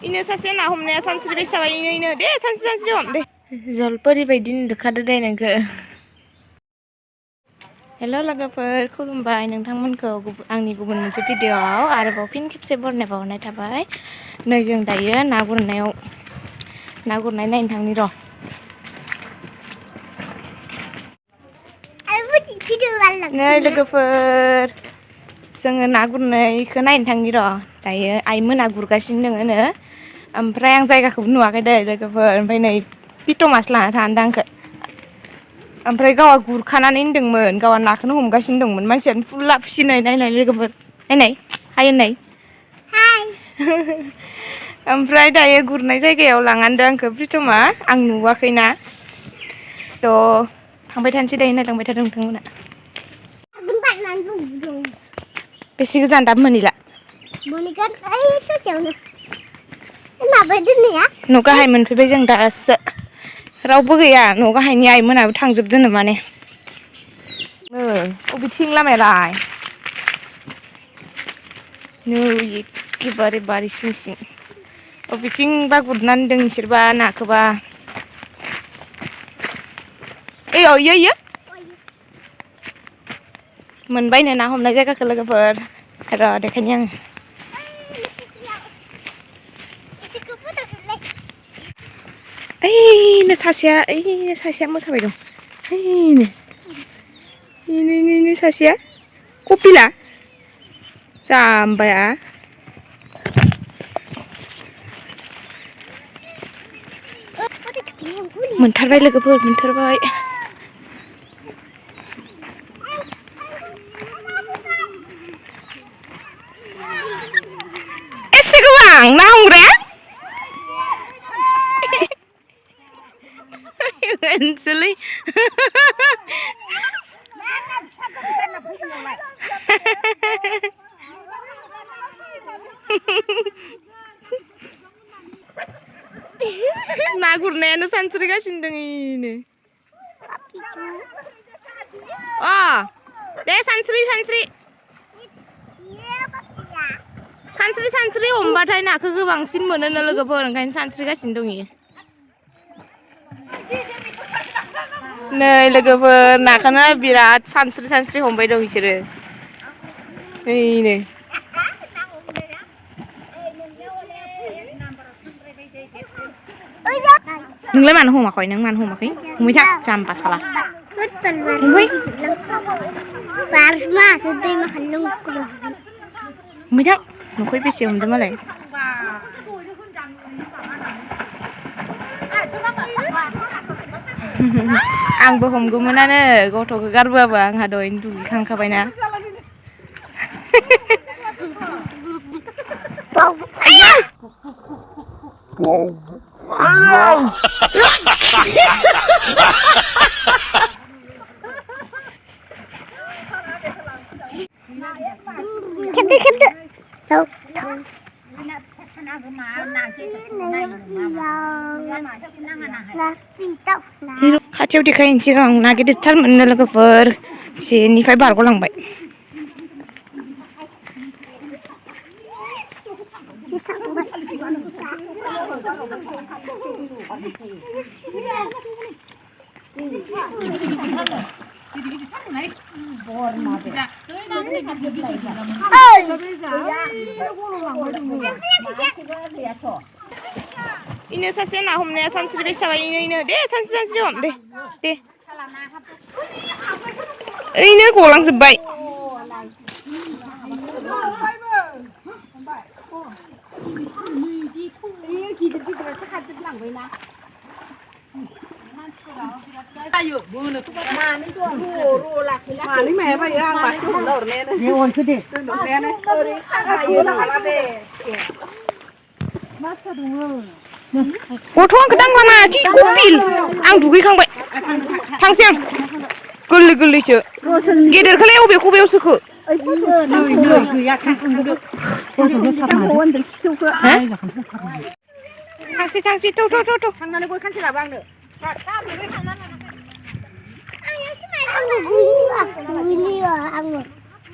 इनो सासे ना हमनाया सानस्रिबाय थाबाय इनो दे सानस्रि हम दे जलपरि बायदि नुखादो दे नोंखो हेल' लोगोफोर खुलुमबाय नोंथांमोनखौ आंनि गुबुन मोनसे भिडिअ'आव आरोबाव फिन खेबसे बरायबावनाय थाबाय नै जों दायो ना गुरनाय नायनो थांनि र' नै लोगोफोर जोङो ना गुरनायखौ नायनो थांनि र' दायो आइमोना गुरगासिनो दोङोनो ओमफ्राय आं जायगाखौबो नुवाखै दे लोगोफोर ओमफ्राय नै पिट' मास लाना थांदों आंखौ ओमफ्राय गावहा गुरखानानै होनदोंमोन गावहा नाखौनो हमगासिनो दंमोन मानसियानो फुरला फिसिनाय नायनाय लोगोफोर नायनाय हाय होननाय ओमफ्राय दायो गुरनाय जायगायाव लांहांदों आंखौ प्रिटमा आं नुवाखैना थ' थांबाय थानोसै दायो नायलांबाय थादों नोंथांमोना बेसे गोजान दाबो मोनहैला न' गाहाय मोनफैबाय जों दासो रावबो गैया न' गाहायनि आइमोनाबो थांजोबदोनो माने अबेथिं लामायालाय नै एखेबारे बारि सिं सिं बबेथिंबा गुरनानै दोन बिसोरबा नाखौबा ओइयो मोनबायनो ना हमनाय जायगाखौ लोगोफोर र' देखायनि आङो ओइनो सासेया मोसाबाय दं ओइनो सासेया कपिला जाम्बाया मोनथारबाय लोगोफोर मोनथारबाय एसे गोबां ना हमग्राया ओनसोलै ना गुरनायानो सानस्रिगासिनो दङ इनो दे सानस्रि हमबाथाय नाखौ गोबांसिन मोनोनो लोगोफोर ओंखायनो सानस्रिगासिनो दं इयो नै लोगोफोर नाखौनो बिराद सानस्रि हमबाय दं बिसोरो ओइनो नोंलाय मानो हमाखै हमहै थां जाम्बा साला हमहै नुखै बेसे हमदों मालाय आंबो हमगौमोनानो गथ'खौ गारबोआबा आंहा दहायनो दुगैखांखाबायना खाथियाव देखायनोसै आं ना गिदिरथार मोननो लोगोफोर जेनिफ्राय बारग'लांबाय इनो सासे ना हमनाया सानस्रिबाय थाबाय इनो दे सानस्रि हम दे ओइनो गलांजोब्बाय गथ' आंखौ दांलाङा कि कपिल आं दुगैखांबाय थांसै आं गोरलैसो गेदेरखौलाय बबेयाव सोखो थांसै थौ थांनानै गय खानसे लाबो आंनो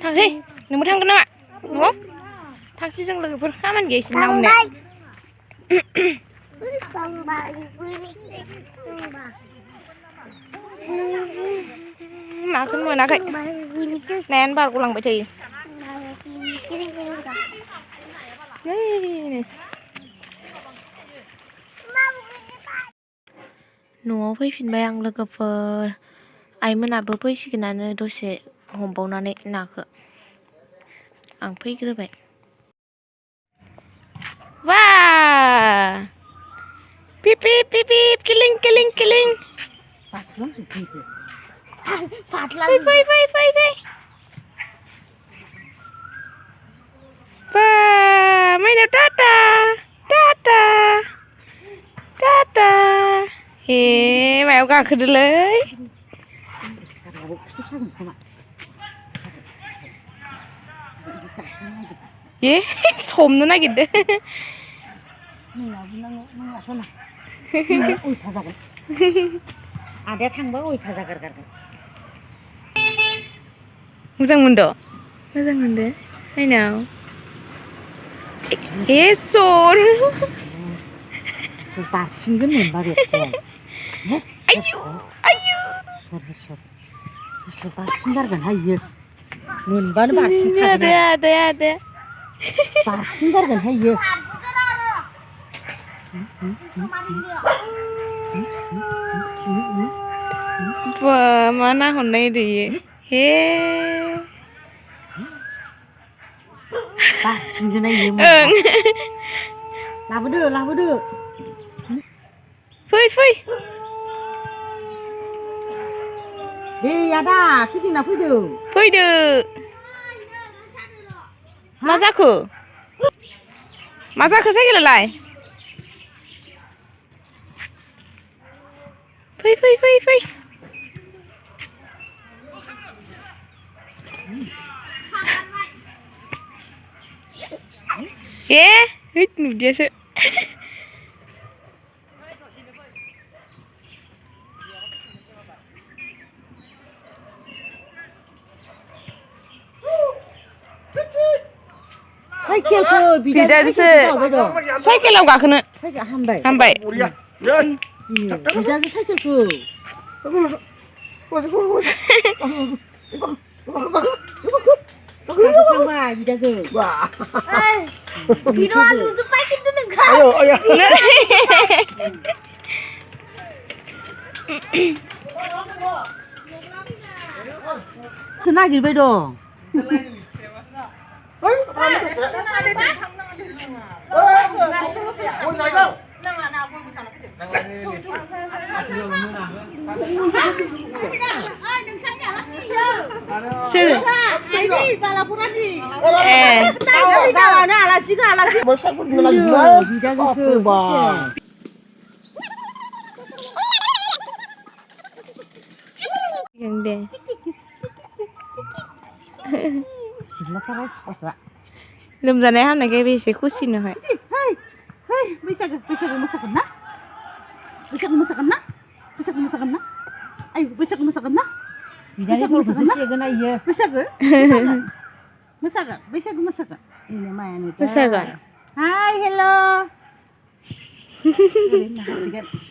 थांसै नोंबो थांगोन नामा न'आव थांसै जों लोगोफोर खामानि गैया इसोर ना हमनाया มาขึ้นมือนะใครแนนบ้านกูหลังไปทีนี่न'आव फैफिनबाय आं लोगोफोर आइमोनाबो फैसिगोनानो दसे हमबावनानै नाखौ आं फैग्रोबाय वा पिप पिप पिप पिप किलिं किलिं किलिं फै फै फै फै फै बा मैना टाटा टाटा टाटा हे मायाव गाखोदोलै ए हमनो नागिरदों आदाया थांबा अयथासार गारगोन मोजां मोनदो मोजां मोनदो आइनाव ए सर बारसिनगोन मोनबा बेखौ आयु आयु सोर बारसिन गारगोन हायो मोनबानो बारसिन आदे आदे आदे बारसिन गारगोन हायो बा मा ना हमनाय दैयो हे बारसिनगोन हायो लाबोदो लाबोदो फै फै दे आदा फिदिंना फैदो फैदो मा जाखो साइकेलालाय फै फै फै फै ए हैद नुदियासो साइकेलखौ बिदाजोसो साइकेलाव गाखोनो साइकेल हामबाय हामबाय बिदाजो साइकेलखौ थांबाय बिदाजो Video lu supaya kita dengar. Ayo, ayo. नागिरबाय दं सोर Ini balapuran nih. ए गावानो आलासिखौ आलासि बिदाजोसो yang deh लोमजानाय हामनायखाय बेसे खुसिनोहाय बैसागो मोसागोन ना आयु बैसागो मोसागोन ना मोसागोन मोसागोन हाय हेल'